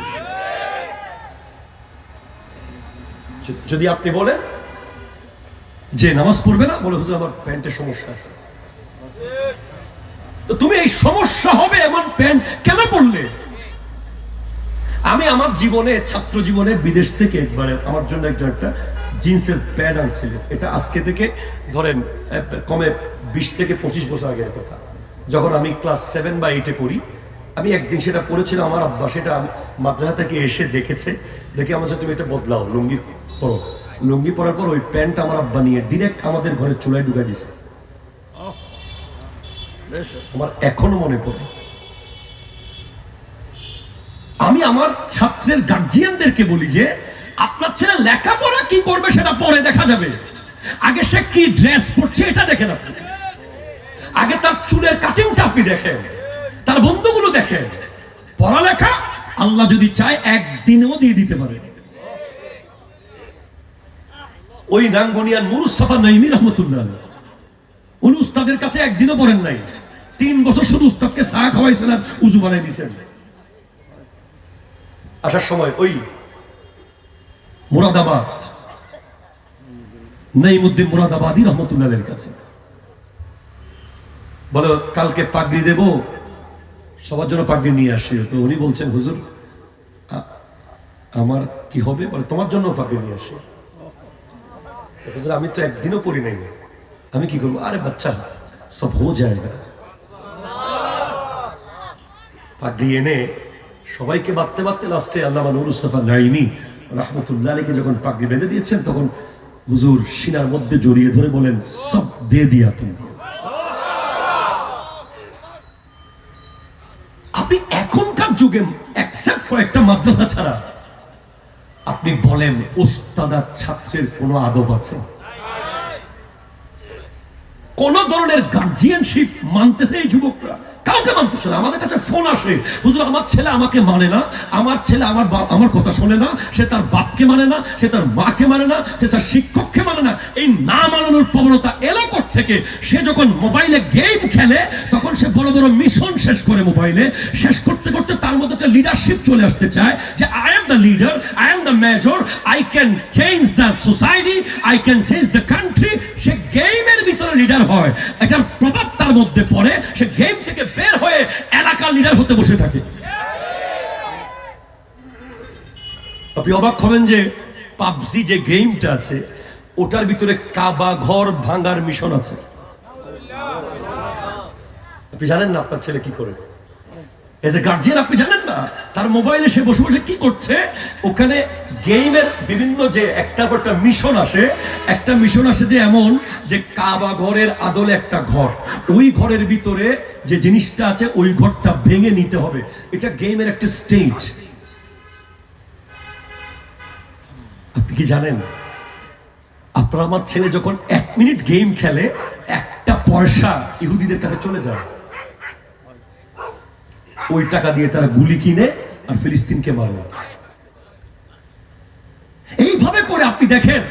যদি আপনি বলেন যে নামাজ পড়বে না, বলে হুজুর আমার প্যান্টের সমস্যা আছে, তো তুমি এই সমস্যা হবে এমন প্যান্ট কেন পড়লে? আমি আমার জীবনে, ছাত্র জীবনে বিদেশ থেকে একবারে আমার জন্য একটা জিন্সের প্যান্ট আনছিল। এটা আজকে থেকে ধরেন কমে 20 থেকে 25 বছর আগের কথা। যখন আমি ক্লাস 7 বা 8-এ পড়ি, আমি একদিন সেটা পড়েছিলাম। আমার আব্বা সেটা মাদ্রাসা থেকে এসে দেখেছে, দেখে আমার সাথে তুমি এটা বদলাও, লুঙ্গি পরো। লুঙ্গি পরার পর ওই প্যান্ট আমার আব্বা নিয়ে ডিরেক্ট আমাদের ঘরে চুলায় ঢুকাই দিছে। আমার এখনো মনে পড়ে। আমি আমার ছাত্রের গার্জিয়ানদেরকে বলি যে আপনার ছেলে লেখাপড়া কি করবে সেটা পরে দেখা যাবে, আগে সে কি ড্রেস পরছে এটা দেখেন আপনি। আগে তার চুলের কাটিংটা আপনি দেখেন, তার বন্ধুগুলো দেখেন। পড়ালেখা আল্লাহ যদি চায় একদিনেও দিয়ে দিতে পারে। ওই নাঙ্গনিয়ার মুরুসাফা নাইমি রহমতুল্লাহ, উনি উস্তাদের কাছে একদিনও পড়েন নাই। 3 বছর শুধু উস্তাদকে চা খাওয়াইছেন আর উজু বানাই দিয়েছেন। আসার সময় ওই মুরাদাবাদ, নাইমুদ্দিন মুরাদাবাদী রহমতুল্লাহের কাছে বলো কালকে পাগড়ি দেব, সবার জন্য পাগড়ি নিয়ে আসি। তো উনি বলছেন হুজুর আমার কি হবে? বলে তোমার জন্য পাগড়ি নিয়ে আসি। হুজুর আমি তো একদিনও পড়ি নাই, আমি কি করবো? আরে বাচ্চা সব হো যায়গা। পাগড়ি এনে সবাইকে বাঁধতে বাঁধতে লাস্টে আল্লামা নুরুসসাফা নাইমি রহমতুল্লাহ আলাইহি যখন পাগড়ি বেঁধে দিয়েছেন, তখন হুজুর সিনার মধ্যে জড়িয়ে ধরে বলেন সব দিয়ে দিয়া তুমি। আপনি এখনকার যুগে অ্যাকসেপ্ট কয়েকটা মাদ্রাসা ছাড়া আপনি বলেন উস্তাদ আর ছাত্রের কোনো আদব আছে? কোন ধরনের গার্জিয়ানশিপ মানতেছে এই যুবকরা? কাউকে মানতেছে না। আমাদের কাছে ফোন আসে, হুজুর আমার ছেলে আমাকে মানে না, আমার ছেলে আমার কথা শোনে না, সে তার বাপকে মানে না, সে তার মাকে মানে না, সে তার শিক্ষককে মানে না। এই না মানানোর প্রবণতা এলো থেকে সে যখন মোবাইলে গেম খেলে তখন সে বড় বড় মিশন শেষ করে, মোবাইলে শেষ করতে করতে তার মধ্যে একটা লিডারশিপ চলে আসতে চায় যে I am the leader, I am the major, I can change the society, I can change the country. সে গেমের ভিতরে লিডার হয়, এটার প্রভাব তার মধ্যে পড়ে, সে গেম থেকে বের হয়ে এলাকার লিডার হতে বসে থাকে। আপনি অবাক হবেন যে পাবজি যে গেমটা আছে ওটার ভিতরে কাবা ঘর ভাঙার মিশন আছে। আপনি জানেন না আপনার ছেলে কি করে? এজ এ গার্জিয়ান আপনি জানেন না তার মোবাইলে সে বসে বসে কি করছে। ওখানে গেমের বিভিন্ন যে একটা মিশন আসে, একটা মিশন আসে যে এমন যে কাবা ঘরের আদলে একটা ঘর, ওই ঘরের ভিতরে যে জিনিসটা আছে ওই ঘরটা ভেঙে নিতে হবে। এটা গেমের একটা স্টেজ। আপনি কি জানেন আপনার আমার ছেলে যখন 1 মিনিট গেম খেলে একটা পয়সা ইহুদিদের কাছে চলে যায়, ওই টাকা দিয়ে তারা গুলি কিনে আর ফিলিস্তিনকে মারে। এইভাবে করে আপনি দেখেন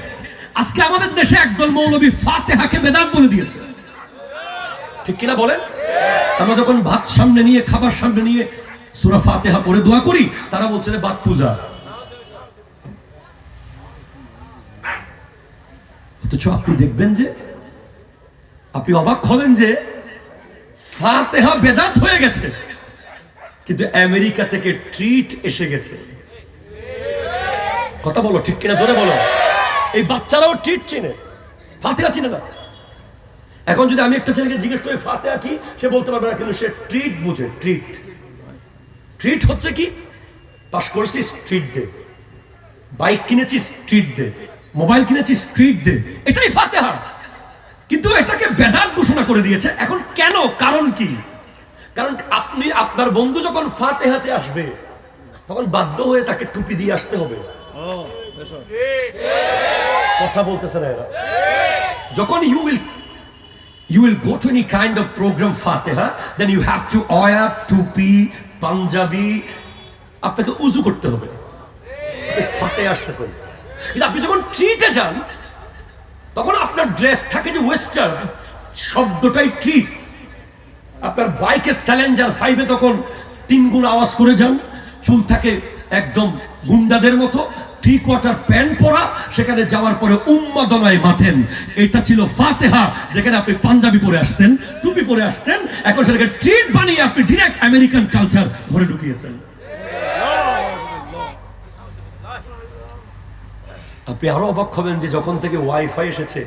আজকে আমাদের দেশে একদল মৌলবী ফাতিহাকে বেদাত বলে দিয়েছে, ঠিক কিনা বলেন? আমরা যখন ভাত সামনে নিয়ে, খাবার সামনে নিয়ে সূরা ফাতিহা পড়ে দোয়া করি, তারা বলছে বাত পূজা। অথচ আপনি দেখবেন যে আপনি অবাক হবেন যে ফাতিহা বেদাত হয়ে গেছে, কিন্তু আমেরিকা থেকে ট্রিট এসে গেছে। কথা বলো ঠিক কিনা, জোরে বলো। এই বাচ্চারাও ট্রিট চিনে, ফাতিহা চিনে না। এখন যদি আমি একটা ছেলেকে জিজ্ঞেস করি ফাতিহা কি, সে বলতে পারবে না, কিন্তু সে ট্রিট বুঝে। ট্রিট ট্রিট হচ্ছে কি? পাস করছিস ট্রিট দে, বাইক কিনেছিস ট্রিট দে, মোবাইল কিনেছিস ট্রিট দে, এটাই ফাতিহা। কিন্তু এটাকে বেদাত ঘোষণা করে দিয়েছে। এখন কেন? কারণ কি? কারণ আপনি আপনার বন্ধু যখন ফাতিহাতে আসবে তখন বাধ্য হয়ে তাকে টুপি দিয়ে আসতে হবে। কথা বলতেছে না এরা। যখন you will go to any kind of program Fatiha, then you have to ওয়া, টুপি, পাঞ্জাবি, আপনাকে উজু করতে হবে। ফাতিহা আসতেছেন, কিন্তু আপনি যখন ট্রিটে যান তখন আপনার ড্রেস থাকে যে ওয়েস্টার্ন, শব্দটাই ট্রিট। আপনার বাইকে স্যালেঞ্জার 5-এ তখন 3 গুণ আওয়াজ করে যান, চুল থাকে একদম গুন্ডাদের মতো, 3/4 প্যান্ট পরা, সেখানে যাওয়ার পরে উম্মাদনায় মাথেন। এটা ছিল ফাতিহা, যেখানে আপনি পাঞ্জাবি পরে আসতেন, টুপি পরে আসতেন, এখন সেটাকে ট্রিট বানিয়ে আপনি ডিরেক্ট আমেরিকান কালচার ঘরে ঢুকিয়েছেন। আপনি আরো অবাক হবেন যে যখন থেকে ওয়াইফাই এসেছে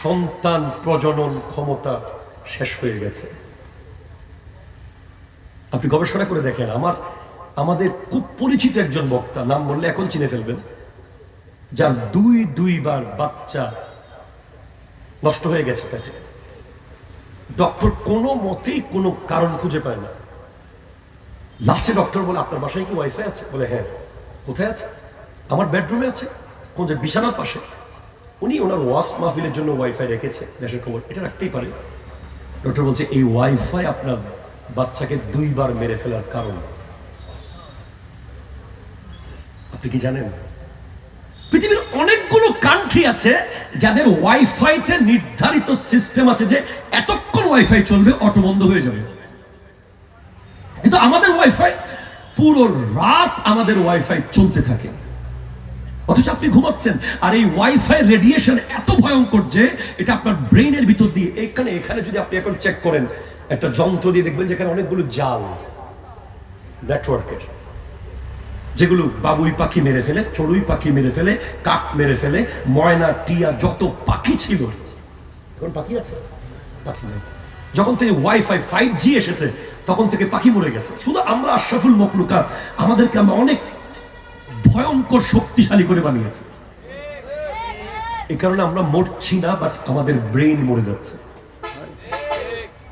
সন্তান প্রজনন ক্ষমতা শেষ হয়ে গেছে। আপনি গবেষণা করে দেখেন, আমাদের খুব পরিচিত একজন বক্তা, নাম বললে এখন চিনে ফেলবেন, যার দুইবার বাচ্চা নষ্ট হয়ে গেছে পেটে। ডক্টর কোনো মতেই কোনো কারণ খুঁজে পায় না। লাস্টে ডক্টর বলে, আপনার বাসায় কি ওয়াইফাই আছে? বলে হ্যাঁ। কোথায় আছে? আমার বেডরুমে আছে। কোন যে বিছানার পাশে। উনি ওনার ওয়াশ মাহফিলের জন্য ওয়াইফাই রেখেছে, দেশের খবর, এটা রাখতেই পারে। ডক্টর বলছে এই ওয়াইফাই আপনার বাচ্চাকে 2বার মেরে ফেলার কারণ। আপনি কি জানেন পৃথিবীর অনেকগুলো কান্ট্রি আছে যাদের ওয়াইফাইতে নির্ধারিত সিস্টেম আছে যে এতক্ষণ ওয়াইফাই চলবে, অটো বন্ধ হয়ে যাবে। কিন্তু আমাদের ওয়াইফাই পুরো রাত আমাদের ওয়াইফাই চলতে থাকে, অথচ আপনি ঘুমাচ্ছেন। আর এই ওয়াইফাই রেডিয়েশন এত ভয়ঙ্কর যে এটা আপনার ব্রেইনের ভিতর দিয়ে এখানে যদি আপনি এখন চেক করেন, একটা যন্ত্র দিয়ে দেখবেন যেখানে অনেকগুলো জাল নেটওয়ার্কের, যেগুলো বাবুই পাখি মেরে ফেলে, চড়ুই পাখি মেরে ফেলে, কাক মেরে ফেলে, ময়না, টিয়া, যত পাখি ছিল। এখন পাখি আছে? পাখি নেই। যখন থেকে ওয়াইফাই 5G এসেছে তখন থেকে পাখি মরে গেছে। শুধু আমরা আশরাফুল মখলুকাত, আমাদেরকে আমরা অনেক ভয়ঙ্কর শক্তিশালী করে বানিয়েছে। এই কারণে আমরা মরছি না, বাট আমাদের ব্রেইন মরে যাচ্ছে।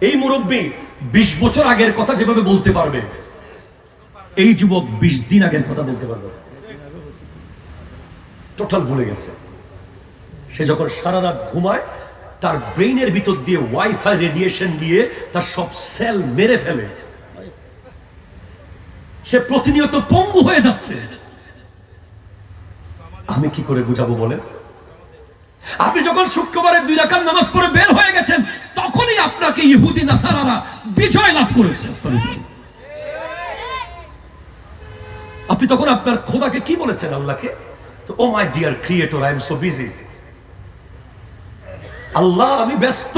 এই মুরব্বী 20 বছর আগের কথা যেভাবে বলতে পারবে, এই যুবক 20 দিন আগের কথা বলতে পারবে। টোটাল ভুলে গেছে। সে যখন সারা রাত ঘুমায়, তার ব্রেইনের ভিতর দিয়ে ওয়াইফাই রেডিয়েশন দিয়ে তার সব সেল মেরে ফেলে। সে প্রতিনিয়ত পঙ্গু হয়ে যাচ্ছে। আমি কি করে বুঝাবো বলেন? আপনি যখন শুক্রবারে 2 রাকাত নামাজ পড়ে বের হয়ে গেছেন, তখনই আপনাকে ইহুদি নাসারারা বিজয় লাভ করেছে। আপনি তখন আপনার খোদাকে কি বলেছেন? আল্লাহকে, oh my dear creator, I am so busy. আল্লাহ, আমি ব্যস্ত,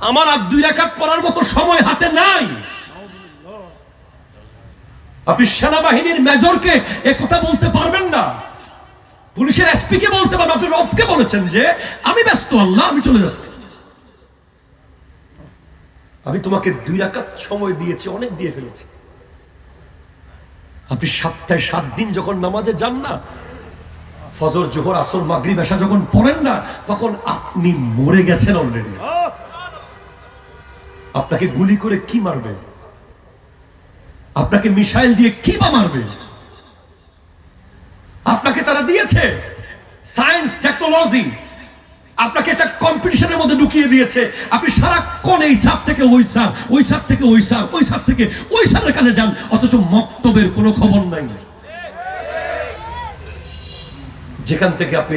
আমার আর 2 রাকাত পড়ার মতো সময় হাতে নাই। আপনি সেনাবাহিনীর মেজরকে কথা বলতে পারবেন না, পুলিশের এসপি কে বলতে পারবেন, আপনি রবকে বলেছেন যে আমি ব্যস্ত আল্লাহ, আমি চলে যাচ্ছি। আমি তোমাকে 2 রাকাত সময় দিয়েছি, অনেক দিয়ে ফেলেছি। আপনি সপ্তাহে 7 দিন যখন নামাজে যান না, ফজর, জোহর, আসর, মাগরিব, এশা যখন পড়েন না, তখন আপনি মরে গেছেন অলরেডি। আপনাকে গুলি করে কি মারবে? আপনাকে মিসাইল দিয়ে কি বা মারবে? আপনাকে তারা দিয়েছে সায়েন্স টেকনোলজি, আপনাকে একটা কম্পিটিশনের মধ্যে ঢুকিয়ে দিয়েছে। আপনি সারাক্ষণ এই সাপ থেকে ওই সাপ, ওই সাপ থেকে ওই সাপ, ওই সাপ থেকে ওই সাপের কাছে যান, অথচ মক্তবের কোনো খবর নাই। যেখান থেকে আপনি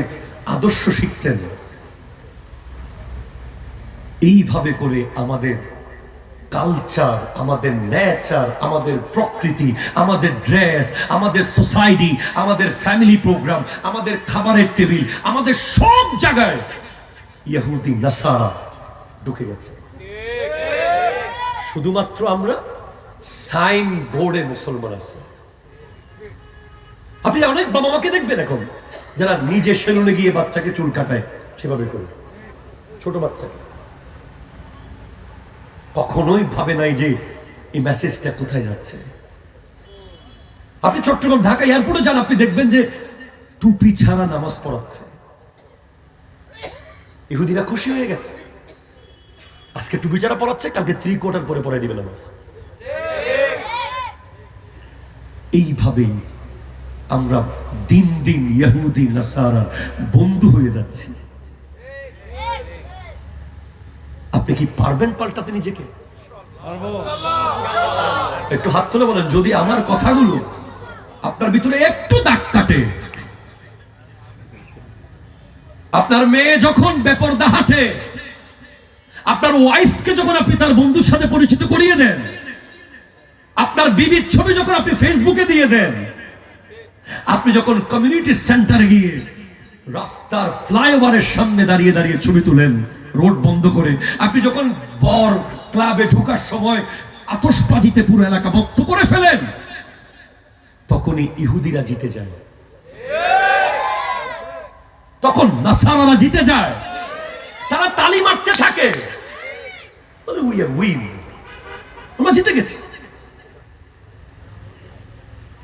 আদর্শ শিখতেন। এইভাবে করে আমাদের কালচার, আমাদের নেচার, আমাদের প্রকৃতি, আমাদের ড্রেস, আমাদের সোসাইটি, আমাদের ফ্যামিলি প্রোগ্রাম, আমাদের খাবারের টেবিল, আমাদের সব জায়গায় ইহুদি নাসারা ঢুকে গেছে। শুধুমাত্র আমরা সাইন বোর্ডে মুসলমান আছি। আপনি অনেক বাবা মাকে দেখবেন এখন, যারা নিজে সেলুনে গিয়ে বাচ্চাকে চুল কাটায়, সেভাবে করে ছোট বাচ্চাকে। কখনোই ভাবে নাই যে এই মেসেজটা কোথায় যাচ্ছে। আপনি চট্টগ্রাম, ঢাকা এয়ারপোর্টে যান, আপনি দেখবেন যে টুপি ছাড়া নামাজ পড়াচ্ছে। ইহুদিরা খুশি হয়ে গেছে, আজকে টুপি ছাড়া পড়াচ্ছে, কালকে 3/4 পরে পড়াই দিবে নামাজ। এইভাবেই আমরা দিন দিন ইহুদি নাসারার বন্ধু হয়ে যাচ্ছি। আপনি কি পারবেন পাল্টাতে নিজেকে? একটু হাত তুলে বলেন, যদি আমার কথাগুলো আপনার ভিতরে একটু দাগ কাটে। আপনার মেয়ে যখন বেপরদা হাঁটে, আপনার ওয়াইফকে যখন আপনি তার বন্ধুর সাথে পরিচিত করিয়ে দেন, আপনার বিবির ছবি যখন আপনি ফেসবুকে দিয়ে দেন, আপনি যখন কমিউনিটি সেন্টারে গিয়ে রাস্তার ফ্লাইওভারের সামনে দাঁড়িয়ে দাঁড়িয়ে ছবি তুলেন রোড বন্ধ করে, আপনি যখন বর ক্লাবে ঢোকার সময় আতশবাজিতে পুরো এলাকা বন্ধ করে ফেলেন, তখনই ইহুদিরা জিতে যায়, তখন নাসারারা জিতে যায়। তারা তালি মারতে থাকে, বলে উই আর উইন, আমরা জিতে গেছি।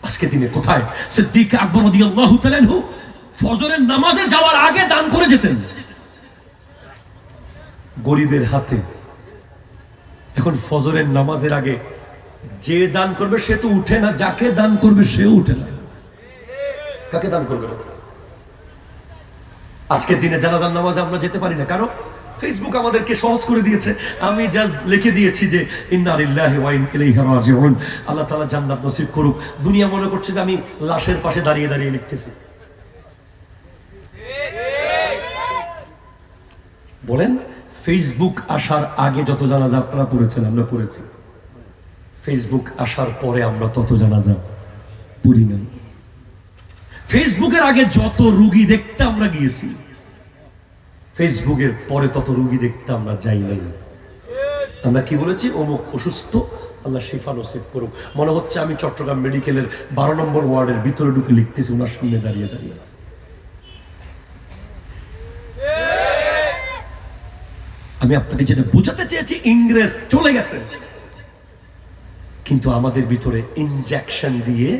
আজকে দিনে কোথায় সিদ্দিক আকবর রাদিয়াল্লাহু তাআলা আনহু ফজরের নামাজে যাওয়ার আগে দান করে যেতেন গরিবের হাতে। এখন ফজরের নামাজের আগে যে দান করবে সে তো উঠে না, যাকে দান করবে সেও উঠে না। কাকে দান করবে? আজকের দিনে জানাজার নামাজে আমরা যেতে পারি না, কারণ ফেসবুক আমাদেরকে সহজ করে দিয়েছে। আমি জাস্ট লিখে দিয়েছি যে ইন্না লিল্লাহি ওয়া ইন্না ইলাইহি রাজিউন, আল্লাহ তাআলা জান্নাত নসিব করুক। দুনিয়া মনে করছে যে আমি লাশের পাশে দাঁড়িয়ে দাঁড়িয়ে লিখতেছি। বলেন, ফেসবুক আসার আগে যত জানাজা আপনারা পড়েছেন, আমরা পড়েছি। ফেসবুক আসার পরে আমরা তত জানাজা পড়ি না। ফেসবুকের আগে যত রোগী দেখতে আমরা গিয়েছি, ফেসবুকের পরে তত রোগী দেখতে আমরা যাই নাই। আমরা কি বলেছি? অমুক অসুস্থ, আল্লাহ শিফা নসিব করুক। মনে হচ্ছে আমি চট্টগ্রাম মেডিকেলের 12 নম্বর ওয়ার্ডের ভিতরে ঢুকে লিখতেছি ওনার সামনে দাঁড়িয়ে দাঁড়িয়ে। আমি আপনাকে যেটা বোঝাতে চেয়েছি, ইংরেজ চলে গেছে, কিন্তু আমাদের ভিতরে ইনজেকশন দিয়ে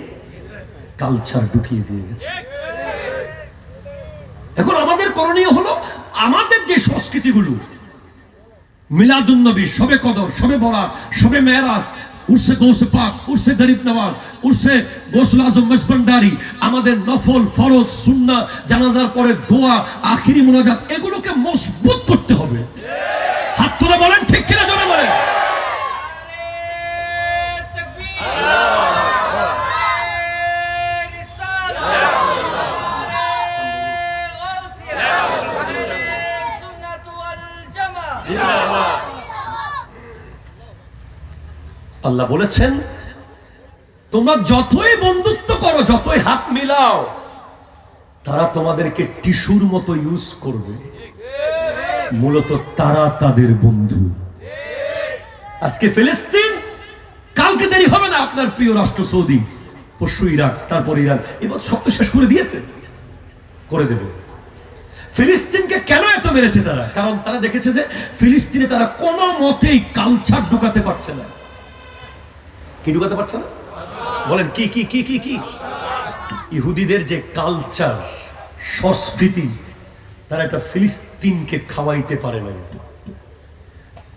কালচার ঢুকিয়ে দিয়ে গেছে। এখন আমাদের করণীয় হলো আমাদের যে সংস্কৃতিগুলো, মিলাদুন নবী, শবে কদর, শবে বরাত, শবে মেরাজ, উরসে গৌসে পাক, উরসে গরিব নওয়াজ, উরসে গৌসুল আজম মজবন্ডারি, আমাদের নফল, ফরজ, সুন্নাহ, জানাজার পরে দোয়া, আখিরি মুনাজাত, এগুলোকে মজবুত করতে হবে। হাত তুলে বলেন ঠিক কিনা, জোরে বলেন। আল্লাহ বলেছেন, তোমরা যতই বন্ধুত্ব করো, যতই হাত মিলাও, তারা তোমাদেরকে টিস্যুর মতো ইউজ করবে। মূলত তারা তাদের বন্ধু। আজকে ফিলিস্তিন, কালকে দেরি হবে না আপনার প্রিয় রাষ্ট্র সৌদি, পরশু ইরাক, তারপর ইরান, এবার সব তো শেষ করে দিয়েছে, করে দেবে। ফিলিস্তিনকে কেন এত মেরেছে তারা? কারণ তারা দেখেছে যে ফিলিস্তিনে তারা কোনো মতেই কালচার ঢুকাতে পারছে না। কি ঢুকাতে পারছে না? বলেন কি কি কি কি কি? ইহুদিদের যে কালচার, সংস্কৃতি, তারা একটা ফিলিস্তিনকে খাওয়াইতে পারে না।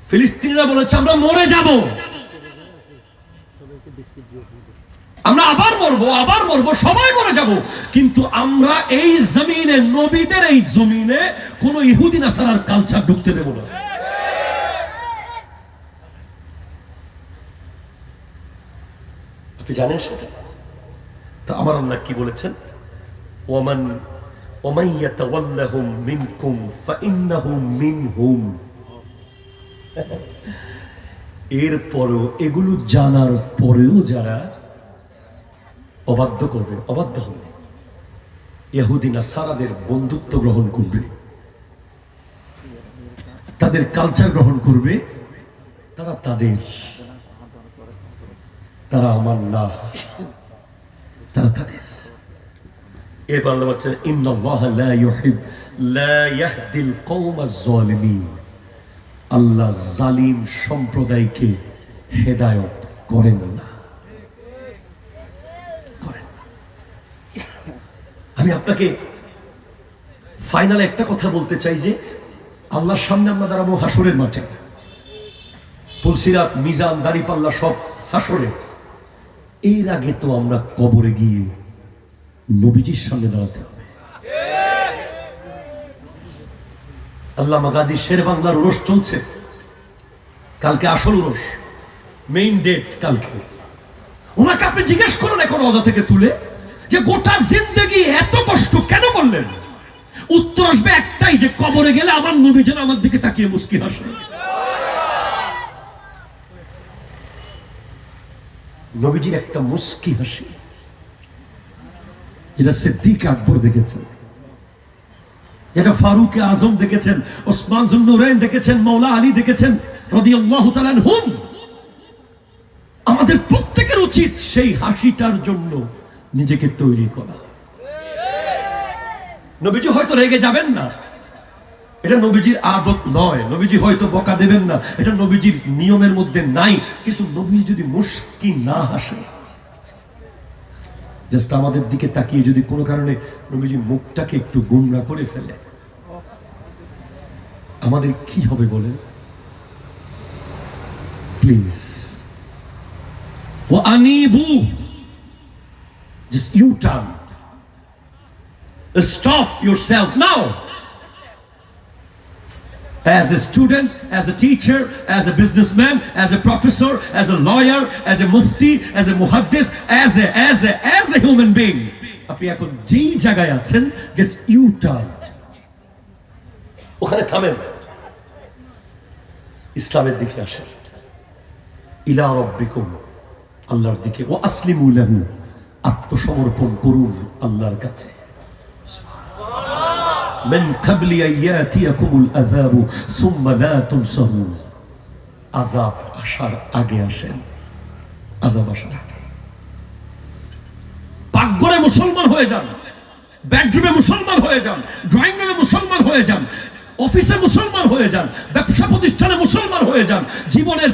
ফিলিস্তিনিরা বলেছে আমরা মরে যাব, আমরা আবার মরবো, সবাই মরে যাব, কিন্তু আমরা এই জমিনে, নবীদের এই জমিনে কোন ইহুদি নাসারার কালচার ঢুকতে দেব না। আপনি জানেন সেটা? তো আমার আল্লাহ কি বলেছেন? ওয়ামান ইয়াতাওয়াল্লাহুম মিনকুম ফাইন্নাহু মিনহুম। এরপরও, এগুলো জানার পরেও যারা অবাধ্য করবে, অবাধ্য হবে, ইহুদি নাসারাদের বন্ধুত্ব গ্রহণ করবে, তাদের কালচার গ্রহণ করবে, তারা তাদের, তারা আমার না, তারা তাদের। এরপর আল্লাহ বলছেন, ইন্নাল্লাহ লা ইয়াহদিল কওমাজ যালিমিন। আল্লাহ জালিম সম্প্রদায়কে হেদায়েত করেন না। আমি আপনাকে ফাইনালে একটা কথা বলতে চাই যে আল্লাহর সামনে আমরা দাঁড়াবো হাসরের মাঠে। পুলসিরাত, মিজান, দাড়িপাল্লা সব হাসরে। এর আগে তো আমরা কবরে গিয়ে নবীজির সামনে দাঁড়াতে হবে। আল্লামা গাজী শের বাংলার উরস চলছে, কালকে আসল উরস, মেইন ডেট কালকে। ওনাকে আপনি জিজ্ঞেস করুন এখন রওজা থেকে তুলে যে গোটা জিন্দেগি এত কষ্ট কেন করলেন? উত্তর আসবে একটাই, যে কবরে গেলে আমার নবী যেন আমার দিকে তাকিয়ে মুস্কি হাসে। নবীজির একটা মুস্কি হাসি, যেটা সিদ্দিক আকবর দেখেছেন, যেটা ফারুক আজম দেখেছেন, ওসমান যুন্নুরাইন দেখেছেন, মাওলা আলী দেখেছেন রাদিয়াল্লাহু তাআলা আনহুম। আমাদের প্রত্যেকের উচিত সেই হাসিটার জন্য নিজেকে তৈরি করা। নবীজি হয়তো রেগে যাবেন না, এটা নবীজির আদত নয়, নবীজি হয়তো বকা দেবেন না, এটা নবীজির নিয়মের মধ্যে নাই, কিন্তু নবী যদি মুস্কি না হাসে, জাস্ট আমাদের দিকে তাকিয়ে যদি কোনো কারণে নবীজি মুখটাকে একটু গুমরা করে ফেলে, আমাদের কি হবে বলেন? Please وأنيبوا, just U-turn, stop yourself now. As a student, as a teacher, as a businessman, as a professor, as a lawyer, as a mufti, as a muhaddis, as a human being, আপনি এখন যেই জায়গায় আছেন, just U-turn, ওখানে থামেন, ইসলামের দিকে আসেন, ইলা রাব্বিকুম, আল্লাহর দিকে, ও আসলিমু লাহু, আত্মসমর্পণ করুন আল্লাহর কাছে। মিন ক্বাবলি আয়াতিয়াকুমুল আযাবু সুম্মা লা তুনসারুন, আযাব আসার আগে আসেন, আযাব আসার আগে। পাকঘরে মুসলমান হয়ে যান, বেডরুমে মুসলমান হয়ে যান, ড্রয়িং রুমে মুসলমান হয়ে যান, অফিসে মুসলমান হয়ে যান, ব্যবসা প্রতিষ্ঠানে মুসলমান হয়ে যান, জীবনের